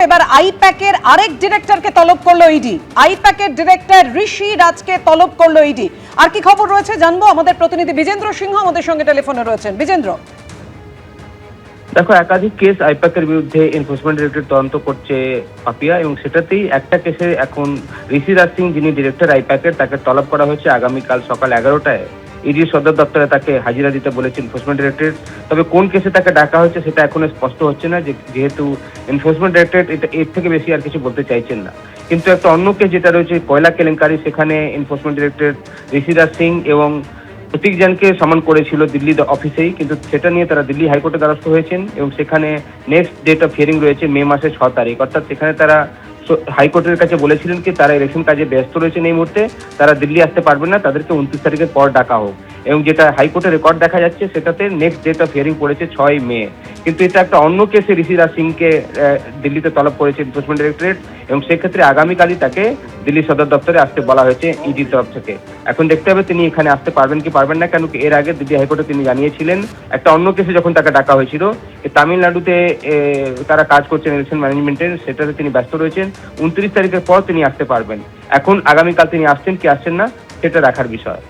এবার আইপ্যাকের আরেক ডিরেক্টরকে তলব করলো ইডি। আইপ্যাকের ডিরেক্টর ঋষি রাজকে তলব করলো ইডি। আর কি খবর রয়েছে জানবো, আমাদের প্রতিনিধি বিজেন্দ্র সিংহ আমাদের সঙ্গে টেলিফোনে রয়েছেন। বিজেন্দ্র, দেখো, একাধিক কেস আইপ্যাকের বিরুদ্ধে এনফোর্সমেন্ট ডিরেক্টরেট তদন্ত করছে পাপিয়া, এবং সেটাতেই একটা কেসে এখন ঋষি রাজ সিং, যিনি ডিরেক্টর আইপ্যাকের, তাকে তলব করা হয়েছে আগামীকাল সকাল 11টায়। ইডির সদর দপ্তরে তাকে হাজিরা দিতে বলেছে এনফোর্সমেন্ট ডিরেক্টরেট। তবে কোন কেসে তাকে ডাকা হয়েছে সেটা এখনো স্পষ্ট হচ্ছে না, যেহেতু এনফোর্সমেন্ট ডিরেক্টরেট এর থেকে বেশি আর কিছু বলতে চাইছেন না। কিন্তু একটা অন্য কেস যেটা রয়েছে কয়লা কেলেঙ্কারি, সেখানে এনফোর্সমেন্ট ডিরেক্টরেট ঋষি রাজ সিং এবং প্রতীক জানকে সমন করেছিল দিল্লি অফিসেই, কিন্তু সেটা নিয়ে তারা দিল্লি হাইকোর্টে দ্বারস্থ হয়েছেন এবং সেখানে নেক্সট ডেট অফ হিয়ারিং রয়েছে মে মাসের 6 তারিখ। অর্থাৎ সেখানে তারা হাইকোর্টের কাছে বলেছিলেন কি তারা ইলেকশন কাজে ব্যস্ত রয়েছেন এই মুহূর্তে, তারা দিল্লি আসতে পারবেন না, তাদেরকে 29 তারিখের পর ডাকা হোক। এবং যেটা হাইকোর্টের রেকর্ড দেখা যাচ্ছে সেটাতে নেক্সট ডেট অফ হিয়ারিং পড়েছে 6 মে। কিন্তু এটা একটা অন্য কেসে ঋষি রাজ সিংকে দিল্লিতে তলব করেছে এনফোর্সমেন্ট ডিরেক্টরেট, এবং সেক্ষেত্রে আগামীকালই তাকে দিল্লি সদর দপ্তরে আসতে বলা হয়েছে ইডির তরফ থেকে। এখন দেখতে হবে তিনি এখানে আসতে পারবেন কি পারবেন না, কেন কি এর আগে দিল্লি হাইকোর্টে তিনি জানিয়েছিলেন একটা অন্য কেসে যখন তাকে ডাকা হয়েছিল, তামিলনাড়ুতে তারা কাজ করছেন ইলেকশন ম্যানেজমেন্টের, সেটাতে তিনি ব্যস্ত রয়েছেন। 29 তারিখের পর তিনি আসতে পারবেন। এখন আগামীকাল তিনি আসছেন কি আসছেন না সেটা দেখার বিষয়।